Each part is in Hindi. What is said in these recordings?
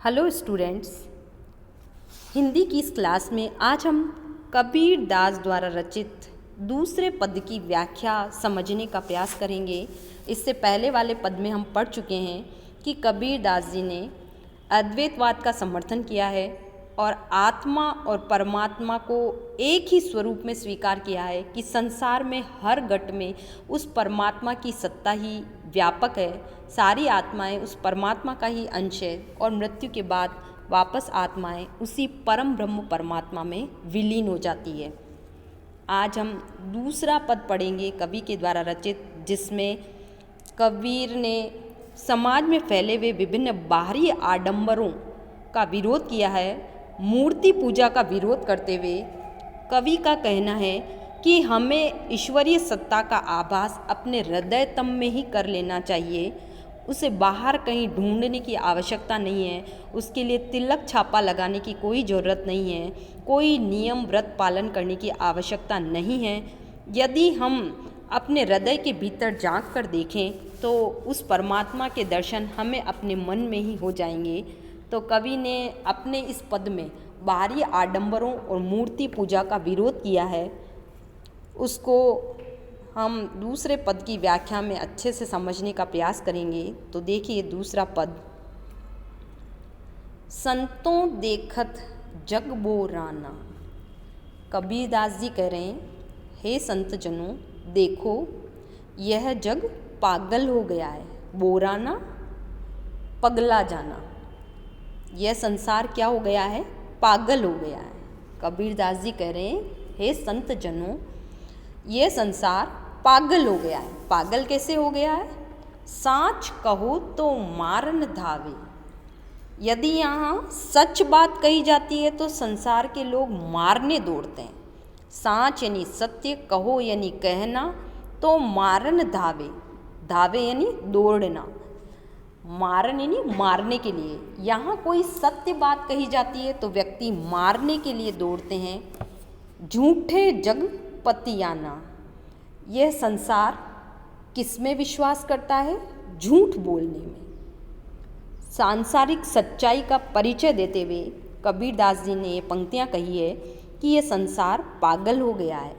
हेलो स्टूडेंट्स, हिंदी की इस क्लास में आज हम कबीर दास द्वारा रचित दूसरे पद की व्याख्या समझने का प्रयास करेंगे। इससे पहले वाले पद में हम पढ़ चुके हैं कि कबीर दास जी ने अद्वैतवाद का समर्थन किया है और आत्मा और परमात्मा को एक ही स्वरूप में स्वीकार किया है कि संसार में हर घट में उस परमात्मा की सत्ता ही व्यापक है। सारी आत्माएं उस परमात्मा का ही अंश है और मृत्यु के बाद वापस आत्माएं उसी परम ब्रह्म परमात्मा में विलीन हो जाती है। आज हम दूसरा पद पढ़ेंगे कवि के द्वारा रचित, जिसमें कबीर ने समाज में फैले हुए विभिन्न बाहरी आडंबरों का विरोध किया है। मूर्ति पूजा का विरोध करते हुए कवि का कहना है कि हमें ईश्वरीय सत्ता का आभास अपने हृदय तम में ही कर लेना चाहिए। उसे बाहर कहीं ढूंढने की आवश्यकता नहीं है। उसके लिए तिलक छापा लगाने की कोई ज़रूरत नहीं है। कोई नियम व्रत पालन करने की आवश्यकता नहीं है। यदि हम अपने हृदय के भीतर झांक कर देखें तो उस परमात्मा के दर्शन हमें अपने मन में ही हो जाएंगे। तो कवि ने अपने इस पद में बाहरी आडंबरों और मूर्ति पूजा का विरोध किया है। उसको हम दूसरे पद की व्याख्या में अच्छे से समझने का प्रयास करेंगे। तो देखिए दूसरा पद, संतों देखत जग बोराना। कबीर दास जी कह रहे हैं, हे संत जनों, देखो यह जग पागल हो गया है। बोराना, पगला जाना। यह संसार क्या हो गया है? पागल हो गया है। कबीर दास जी कह रहे हैं, हे संत जनों, यह संसार पागल हो गया है। पागल कैसे हो गया है? साच कहो तो मारन धावे। यदि यहाँ सच बात कही जाती है तो संसार के लोग मारने दौड़ते हैं। साच यानी सत्य, कहो यानी कहना, तो मारन धावे। धावे यानी दौड़ना, मारन यानी मारने के लिए। यहाँ कोई सत्य बात कही जाती है तो व्यक्ति मारने के लिए दौड़ते हैं। झूठे जग पतियाना। यह संसार किस में विश्वास करता है? झूठ बोलने में। सांसारिक सच्चाई का परिचय देते हुए कबीर दास जी ने ये पंक्तियाँ कही है कि यह संसार पागल हो गया है।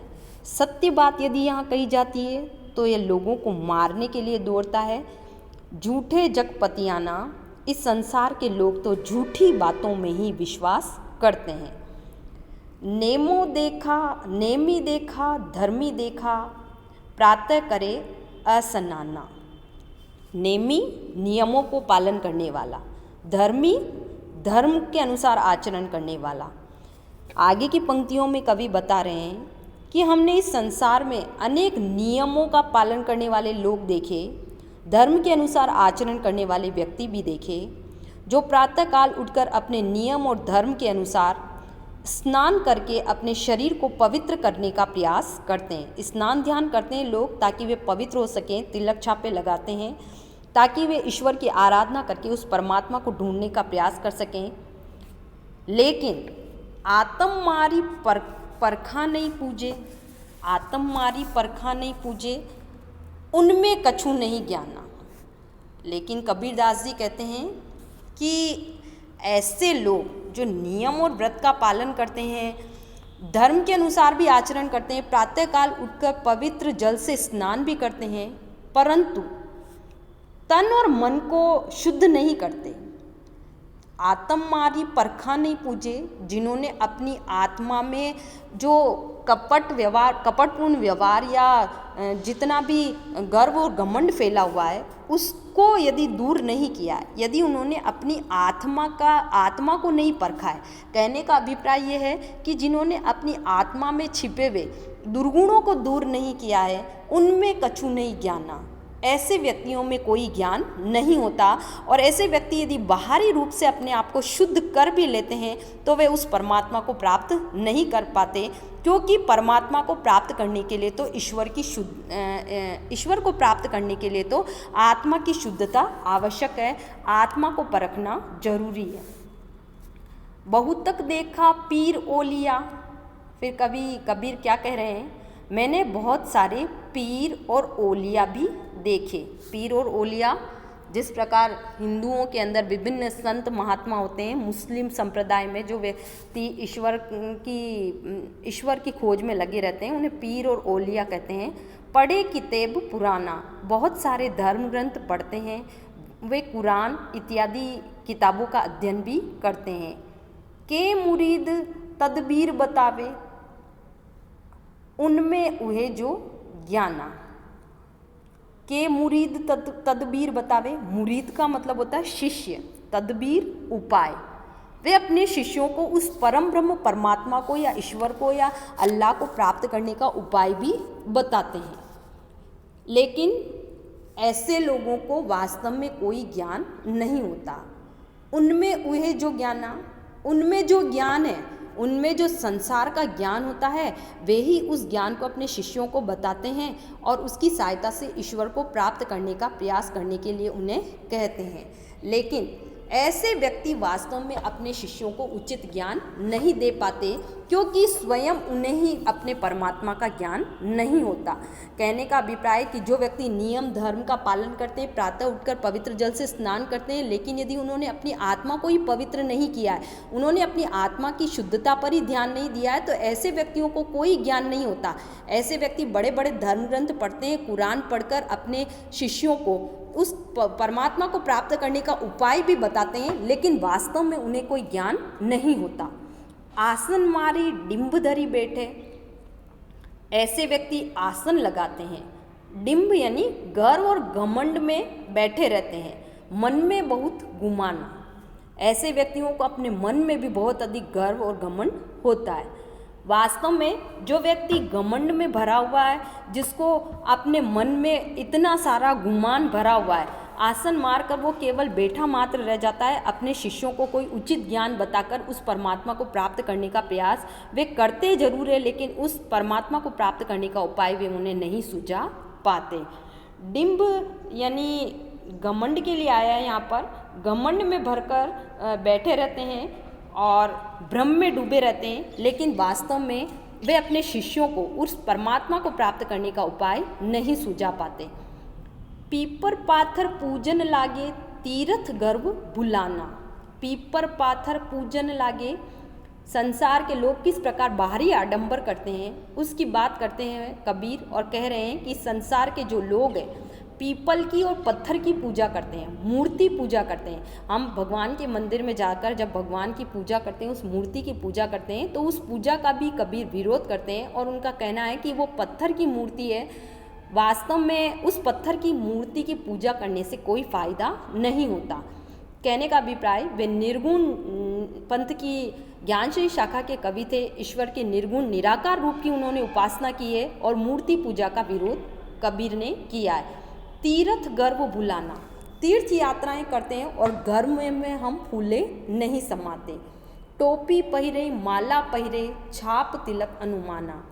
सत्य बात यदि यहाँ कही जाती है तो यह लोगों को मारने के लिए दौड़ता है। झूठे जग पतियाना। इस संसार के लोग तो झूठी बातों में ही विश्वास करते हैं। नेमो देखा, नेमी देखा, धर्मी देखा, प्रातः करे असनाना। नेमी नियमों को पालन करने वाला, धर्मी धर्म के अनुसार आचरण करने वाला। आगे की पंक्तियों में कवि बता रहे हैं कि हमने इस संसार में अनेक नियमों का पालन करने वाले लोग देखे, धर्म के अनुसार आचरण करने वाले व्यक्ति भी देखे, जो प्रातःकाल उठकर अपने नियम और धर्म के अनुसार स्नान करके अपने शरीर को पवित्र करने का प्रयास करते हैं। स्नान ध्यान करते हैं लोग ताकि वे पवित्र हो सकें। तिलक छापे लगाते हैं ताकि वे ईश्वर की आराधना करके उस परमात्मा को ढूंढने का प्रयास कर सकें। लेकिन आत्म मारी परखा नहीं पूजे, आत्म मारी परखा नहीं पूजे, उनमें कछु नहीं ज्ञाना। लेकिन कबीर दास जी कहते हैं कि ऐसे लोग जो नियम और व्रत का पालन करते हैं, धर्म के अनुसार भी आचरण करते हैं, प्रातःकाल उठकर पवित्र जल से स्नान भी करते हैं, परंतु तन और मन को शुद्ध नहीं करते। आत्म मारी परखा नहीं पूजे, जिन्होंने अपनी आत्मा में जो कपटपूर्ण व्यवहार या जितना भी गर्व और घमंड फैला हुआ है उसको यदि दूर नहीं किया है, यदि उन्होंने अपनी आत्मा को नहीं परखा है। कहने का अभिप्राय ये है कि जिन्होंने अपनी आत्मा में छिपे हुए दुर्गुणों को दूर नहीं किया है, उनमें कछु नहीं ज्ञाना। ऐसे व्यक्तियों में कोई ज्ञान नहीं होता। और ऐसे व्यक्ति यदि बाहरी रूप से अपने आप को शुद्ध कर भी लेते हैं तो वे उस परमात्मा को प्राप्त नहीं कर पाते, क्योंकि परमात्मा को प्राप्त करने के लिए तो ईश्वर को प्राप्त करने के लिए तो आत्मा की शुद्धता आवश्यक है। आत्मा को परखना जरूरी है। बहुतक देखा पीर ओलिया। फिर कबीर क्या कह रहे हैं? मैंने बहुत सारे पीर और ओलिया भी देखे। पीर और ओलिया जिस प्रकार हिंदुओं के अंदर विभिन्न संत महात्मा होते हैं, मुस्लिम संप्रदाय में जो व्यक्ति ईश्वर की खोज में लगे रहते हैं उन्हें पीर और औलिया कहते हैं। पढ़े किताब पुराना, बहुत सारे धर्म ग्रंथ पढ़ते हैं, वे कुरान इत्यादि किताबों का अध्ययन भी करते हैं। के मुरीद तदबीर बतावे, उनमें उहे जो ज्ञाना। के मुरीद तदबीर बतावे, मुरीद का मतलब होता है शिष्य, तदबीर उपाय। वे अपने शिष्यों को उस परम ब्रह्म परमात्मा को या ईश्वर को या अल्लाह को प्राप्त करने का उपाय भी बताते हैं। लेकिन ऐसे लोगों को वास्तव में कोई ज्ञान नहीं होता। उनमें वह जो ज्ञाना, उनमें जो ज्ञान है, उनमें जो संसार का ज्ञान होता है, वे ही उस ज्ञान को अपने शिष्यों को बताते हैं और उसकी सहायता से ईश्वर को प्राप्त करने का प्रयास करने के लिए उन्हें कहते हैं। लेकिन ऐसे व्यक्ति वास्तव में अपने शिष्यों को उचित ज्ञान नहीं दे पाते, क्योंकि स्वयं उन्हें ही अपने परमात्मा का ज्ञान नहीं होता। कहने का अभिप्राय कि जो व्यक्ति नियम धर्म का पालन करते हैं, प्रातः उठकर पवित्र जल से स्नान करते हैं, लेकिन यदि उन्होंने अपनी आत्मा को ही पवित्र नहीं किया है, उन्होंने अपनी आत्मा की शुद्धता पर ही ध्यान नहीं दिया है, तो ऐसे व्यक्तियों को कोई ज्ञान नहीं होता। ऐसे व्यक्ति बड़े बड़े धर्म ग्रंथ पढ़ते हैं, कुरान पढ़कर अपने शिष्यों को उस परमात्मा को प्राप्त करने का उपाय भी बताते हैं, लेकिन वास्तव में उन्हें कोई ज्ञान नहीं होता। आसन मारी डिंब धरी बैठे, ऐसे व्यक्ति आसन लगाते हैं, डिंब यानी गर्व और घमंड में बैठे रहते हैं, मन में बहुत गुमाना। ऐसे व्यक्तियों को अपने मन में भी बहुत अधिक गर्व और घमंड होता है। वास्तव में जो व्यक्ति घमंड में भरा हुआ है, जिसको अपने मन में इतना सारा गुमान भरा हुआ है, आसन मारकर वो केवल बैठा मात्र रह जाता है। अपने शिष्यों को कोई उचित ज्ञान बताकर उस परमात्मा को प्राप्त करने का प्रयास वे करते जरूर है, लेकिन उस परमात्मा को प्राप्त करने का उपाय वे उन्हें नहीं सुझा पाते। डिंब यानी घमंड के लिए आया है यहाँ पर। घमंड में भरकर बैठे रहते हैं और भ्रम में डूबे रहते हैं, लेकिन वास्तव में वे अपने शिष्यों को उस परमात्मा को प्राप्त करने का उपाय नहीं सुझा पाते। पीपर पाथर पूजन लागे, तीर्थ गर्भ भुलाना। पीपर पाथर पूजन लागे, संसार के लोग किस प्रकार बाहरी आडंबर करते हैं उसकी बात करते हैं कबीर, और कह रहे हैं कि संसार के जो लोग हैं पीपल की और पत्थर की पूजा करते हैं, मूर्ति पूजा करते हैं। हम भगवान के मंदिर में जाकर जब भगवान की पूजा करते हैं, उस मूर्ति की पूजा करते हैं, तो उस पूजा का भी कबीर विरोध करते हैं और उनका कहना है कि वो पत्थर की मूर्ति है। वास्तव में उस पत्थर की मूर्ति की पूजा करने से कोई फायदा नहीं होता। कहने का अभिप्राय, वे निर्गुण पंथ की ज्ञानश्री शाखा के कवि थे। ईश्वर के निर्गुण निराकार रूप की उन्होंने उपासना की है और मूर्ति पूजा का विरोध कबीर ने किया है। तीर्थ गर्व भुलाना, तीर्थ यात्राएं करते हैं और गर्व में हम फूले नहीं समाते। टोपी पहिरे माला पहिरे, छाप तिलक अनुमाना।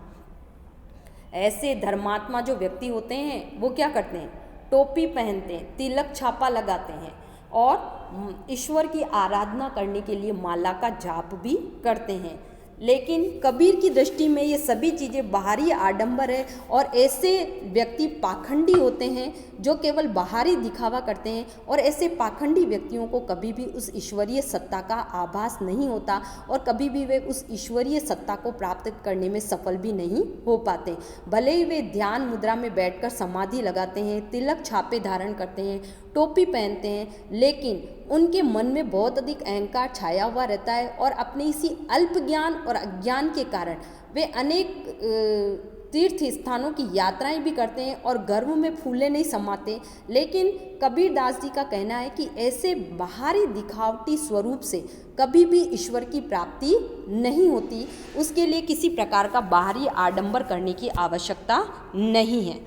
ऐसे धर्मात्मा जो व्यक्ति होते हैं वो क्या करते हैं, टोपी पहनते हैं, तिलक छापा लगाते हैं और ईश्वर की आराधना करने के लिए माला का जाप भी करते हैं। लेकिन कबीर की दृष्टि में ये सभी चीज़ें बाहरी आडंबर है और ऐसे व्यक्ति पाखंडी होते हैं जो केवल बाहरी दिखावा करते हैं, और ऐसे पाखंडी व्यक्तियों को कभी भी उस ईश्वरीय सत्ता का आभास नहीं होता और कभी भी वे उस ईश्वरीय सत्ता को प्राप्त करने में सफल भी नहीं हो पाते। भले ही वे ध्यान मुद्रा में बैठकर समाधि लगाते हैं, तिलक छापे धारण करते हैं, टोपी पहनते हैं, लेकिन उनके मन में बहुत अधिक अहंकार छाया हुआ रहता है और अपने इसी अल्प ज्ञान और अज्ञान के कारण वे अनेक तीर्थ स्थानों की यात्राएं भी करते हैं और गर्व में फूले नहीं समाते। लेकिन कबीर दास जी का कहना है कि ऐसे बाहरी दिखावटी स्वरूप से कभी भी ईश्वर की प्राप्ति नहीं होती, उसके लिए किसी प्रकार का बाहरी आडंबर करने की आवश्यकता नहीं है।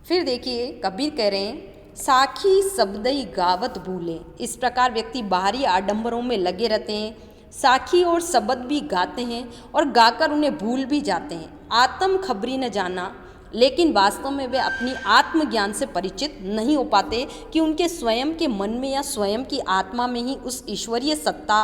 फिर देखिए कबीर कह रहे हैं, साखी शब्दई गावत भूले। इस प्रकार व्यक्ति बाहरी आडंबरों में लगे रहते हैं, साखी और शब्द भी गाते हैं और गाकर उन्हें भूल भी जाते हैं। आत्म खबरी न जाना, लेकिन वास्तव में वे अपनी आत्मज्ञान से परिचित नहीं हो पाते कि उनके स्वयं के मन में या स्वयं की आत्मा में ही उस ईश्वरीय सत्ता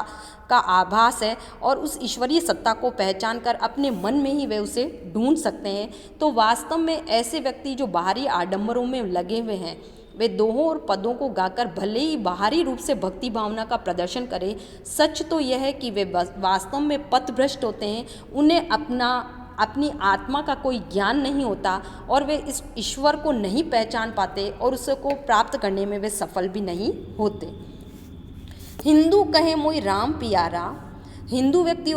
का आभास है और उस ईश्वरीय सत्ता को पहचान कर अपने मन में ही वे उसे ढूंढ सकते हैं। तो वास्तव में ऐसे व्यक्ति जो बाहरी आडंबरों में लगे हुए हैं वे दोहों और पदों को गाकर भले ही बाहरी रूप से भक्ति भावना का प्रदर्शन करें, सच तो यह है कि वे वास्तव में पथभ्रष्ट होते हैं। उन्हें अपनी आत्मा का कोई ज्ञान नहीं होता और वे इस ईश्वर को नहीं पहचान पाते और उसको प्राप्त करने में वे सफल भी नहीं होते। हिंदू कहे मोई राम प्यारा, हिंदू व्यक्ति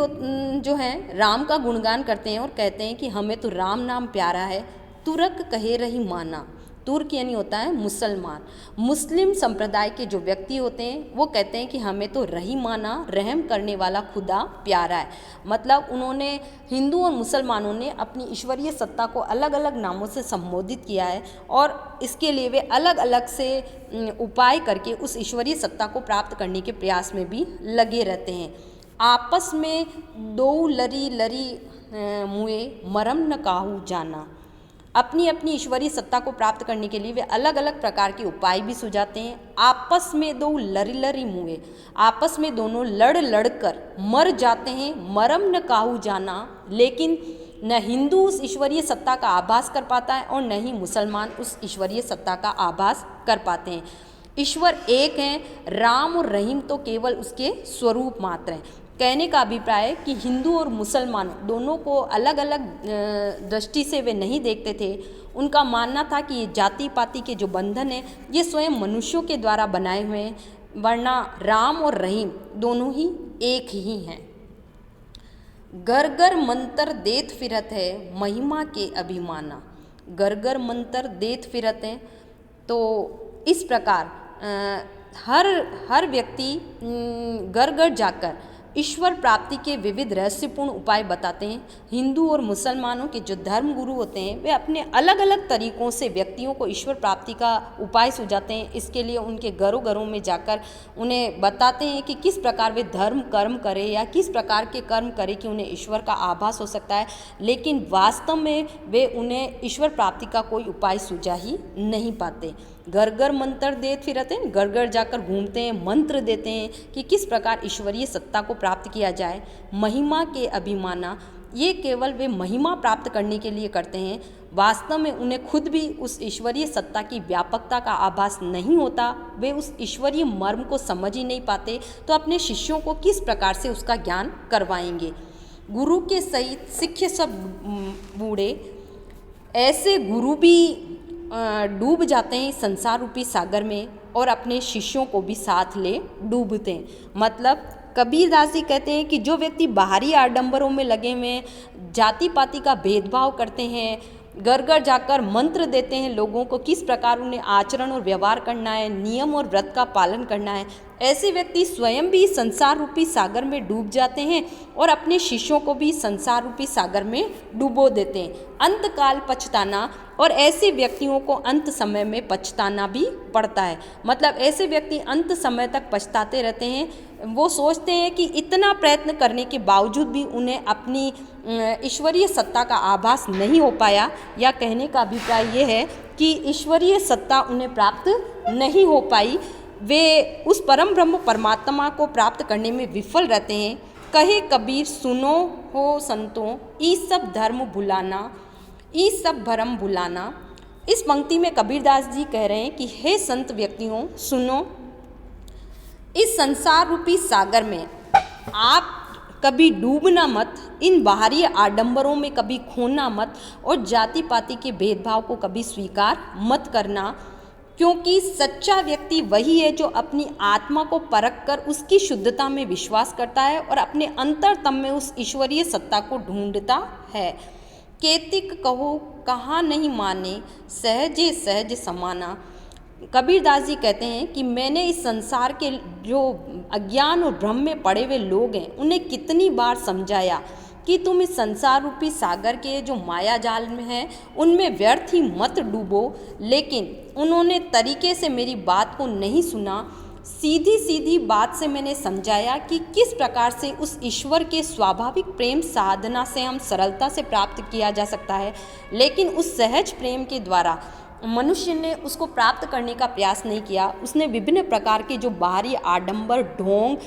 जो हैं राम का गुणगान करते हैं और कहते हैं कि हमें तो राम नाम प्यारा है। तुर्क कहे रही माना, तुर्क यानी होता है मुसलमान। मुस्लिम संप्रदाय के जो व्यक्ति होते हैं वो कहते हैं कि हमें तो रही माना, रहम करने वाला खुदा प्यारा है। मतलब उन्होंने, हिंदू और मुसलमानों ने अपनी ईश्वरीय सत्ता को अलग अलग नामों से संबोधित किया है और इसके लिए वे अलग अलग से उपाय करके उस ईश्वरीय सत्ता को प्राप्त करने के प्रयास में भी लगे रहते हैं। आपस में दो लरी लरी मुए मरम न काहू जाना, अपनी अपनी ईश्वरीय सत्ता को प्राप्त करने के लिए वे अलग अलग प्रकार के उपाय भी सुझाते हैं। आपस में दो लरी लरी मुए, आपस में दोनों लड़ लड़ कर मर जाते हैं, मरम न काहू जाना। लेकिन न हिंदू उस ईश्वरीय सत्ता का आभास कर पाता है और न ही मुसलमान उस ईश्वरीय सत्ता का आभास कर पाते हैं। ईश्वर एक हैं, राम और रहीम तो केवल उसके स्वरूप मात्र हैं। कहने का अभिप्राय है कि हिंदू और मुसलमान दोनों को अलग अलग दृष्टि से वे नहीं देखते थे। उनका मानना था कि ये जाति पाति के जो बंधन हैं ये स्वयं मनुष्यों के द्वारा बनाए हुए हैं, वरना राम और रहीम दोनों ही एक ही हैं। घर घर मंत्र देत फिरत है महिमा के अभिमाना, घर घर मंत्र देत फिरत हैं। तो इस प्रकार हर व्यक्ति घर घर जाकर ईश्वर प्राप्ति के विविध रहस्यपूर्ण उपाय बताते हैं। हिंदू और मुसलमानों के जो धर्म गुरु होते हैं वे अपने अलग अलग तरीक़ों से व्यक्तियों को ईश्वर प्राप्ति का उपाय सुझाते हैं। इसके लिए उनके घरों घरों में जाकर उन्हें बताते हैं कि किस प्रकार वे धर्म कर्म करें या किस प्रकार के कर्म करें कि उन्हें ईश्वर का आभास हो सकता है। लेकिन वास्तव में वे उन्हें ईश्वर प्राप्ति का कोई उपाय सुझा ही नहीं पाते। घर घर मंत्र देत फिरते हैं, घर घर जाकर घूमते हैं, मंत्र देते हैं कि किस प्रकार ईश्वरीय सत्ता को प्राप्त किया जाए। महिमा के अभिमाना, ये केवल वे महिमा प्राप्त करने के लिए करते हैं। वास्तव में उन्हें खुद भी उस ईश्वरीय सत्ता की व्यापकता का आभास नहीं होता। वे उस ईश्वरीय मर्म को समझ ही नहीं पाते, तो अपने शिष्यों को किस प्रकार से उसका ज्ञान करवाएंगे। गुरु के सहित शिष्य सब बूढ़े, ऐसे गुरु भी डूब जाते हैं संसार रूपी सागर में और अपने शिष्यों को भी साथ ले डूबते हैं। मतलब कबीरदास जी कहते हैं कि जो व्यक्ति बाहरी आडंबरों में लगे हुए हैं, जाति पाति का भेदभाव करते हैं, घर घर जाकर मंत्र देते हैं लोगों को किस प्रकार उन्हें आचरण और व्यवहार करना है, नियम और व्रत का पालन करना है, ऐसे व्यक्ति स्वयं भी संसार रूपी सागर में डूब जाते हैं और अपने शिष्यों को भी संसार रूपी सागर में डुबो देते हैं। अंत काल पछताना, और ऐसे व्यक्तियों को अंत समय में पछताना भी पड़ता है। मतलब ऐसे व्यक्ति अंत समय तक पछताते रहते हैं। वो सोचते हैं कि इतना प्रयत्न करने के बावजूद भी उन्हें अपनी ईश्वरीय सत्ता का आभास नहीं हो पाया, या कहने का अभिप्राय ये है कि ईश्वरीय सत्ता उन्हें प्राप्त नहीं हो पाई। वे उस परम ब्रह्म परमात्मा को प्राप्त करने में विफल रहते हैं। कहे कबीर सुनो हो संतों, ई सब धर्म भुलाना, ई सब भरम भुलाना। इस पंक्ति में कबीरदास जी कह रहे हैं कि हे संत व्यक्तियों सुनो, इस संसार रूपी सागर में आप कभी डूबना मत, इन बाहरी आडंबरों में कभी खोना मत और जाति पाति के भेदभाव को कभी स्वीकार मत करना, क्योंकि सच्चा व्यक्ति वही है जो अपनी आत्मा को परख कर उसकी शुद्धता में विश्वास करता है और अपने अंतरतम में उस ईश्वरीय सत्ता को ढूंढता है। केतिक कहो कहाँ नहीं माने, सहजे सहज समाना। कबीरदास जी कहते हैं कि मैंने इस संसार के जो अज्ञान और भ्रम में पड़े हुए लोग हैं उन्हें कितनी बार समझाया कि तुम इस संसार रूपी सागर के जो माया जाल में हैं उनमें व्यर्थ ही मत डूबो, लेकिन उन्होंने तरीके से मेरी बात को नहीं सुना। सीधी सीधी बात से मैंने समझाया कि किस प्रकार से उस ईश्वर के स्वाभाविक प्रेम साधना से हम सरलता से प्राप्त किया जा सकता है, लेकिन उस सहज प्रेम के द्वारा मनुष्य ने उसको प्राप्त करने का प्रयास नहीं किया। उसने विभिन्न प्रकार के जो बाहरी आडंबर, ढोंग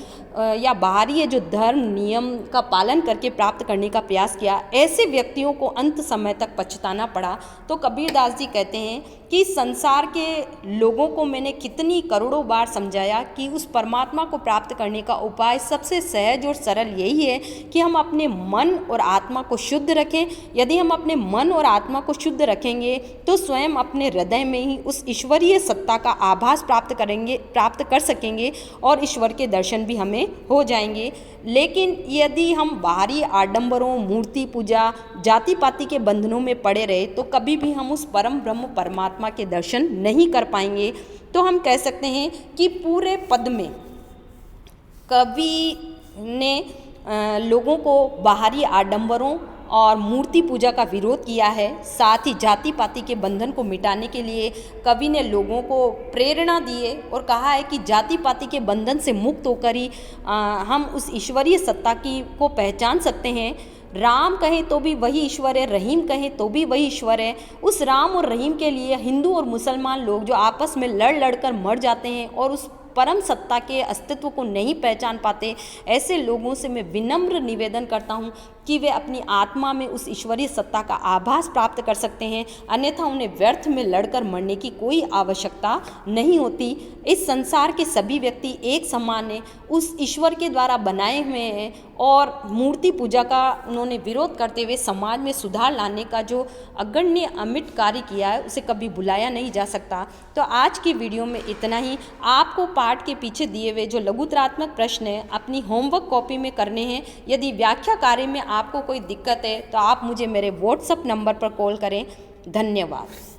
या बाहरी जो धर्म नियम का पालन करके प्राप्त करने का प्रयास किया, ऐसे व्यक्तियों को अंत समय तक पछताना पड़ा। तो कबीरदास जी कहते हैं कि संसार के लोगों को मैंने कितनी करोड़ों बार समझाया कि उस परमात्मा को प्राप्त करने का उपाय सबसे सहज और सरल यही है कि हम अपने मन और आत्मा को शुद्ध रखें। यदि हम अपने मन और आत्मा को शुद्ध रखेंगे तो स्वयं अपने हृदय में ही उस ईश्वरीय सत्ता का आभास प्राप्त कर सकेंगे और ईश्वर के दर्शन भी हमें हो जाएंगे। लेकिन यदि हम बाहरी आडंबरों, मूर्ति पूजा, जाति पाति के बंधनों में पड़े रहे तो कभी भी हम उस परम ब्रह्म परमात्मा के दर्शन नहीं कर पाएंगे। तो हम कह सकते हैं कि पूरे पद में कवि ने लोगों को बाहरी आडंबरों और मूर्ति पूजा का विरोध किया है। साथ ही जाति पाति के बंधन को मिटाने के लिए कवि ने लोगों को प्रेरणा दी है और कहा है कि जाति पाति के बंधन से मुक्त होकर ही हम उस ईश्वरीय सत्ता को पहचान सकते हैं। राम कहें तो भी वही ईश्वर है, रहीम कहें तो भी वही ईश्वर है। उस राम और रहीम के लिए हिंदू और मुसलमान लोग जो आपस में लड़ कर मर जाते हैं और उस परम सत्ता के अस्तित्व को नहीं पहचान पाते, ऐसे लोगों से मैं विनम्र निवेदन करता हूँ कि वे अपनी आत्मा में उस ईश्वरीय सत्ता का आभास प्राप्त कर सकते हैं, अन्यथा उन्हें व्यर्थ में लड़कर मरने की कोई आवश्यकता नहीं होती। इस संसार के सभी व्यक्ति एक समान हैं, उस ईश्वर के द्वारा बनाए हुए हैं और मूर्ति पूजा का उन्होंने विरोध करते हुए समाज में सुधार लाने का जो अग्रण्य अमिट कार्य किया है उसे कभी भुलाया नहीं जा सकता। तो आज की वीडियो में इतना ही। आपको पाठ के पीछे दिए हुए जो लघुतरात्मक प्रश्न है अपनी होमवर्क कॉपी में करने हैं। यदि व्याख्या कार्य में आपको कोई दिक्कत है तो आप मुझे मेरे व्हाट्सएप नंबर पर कॉल करें। धन्यवाद।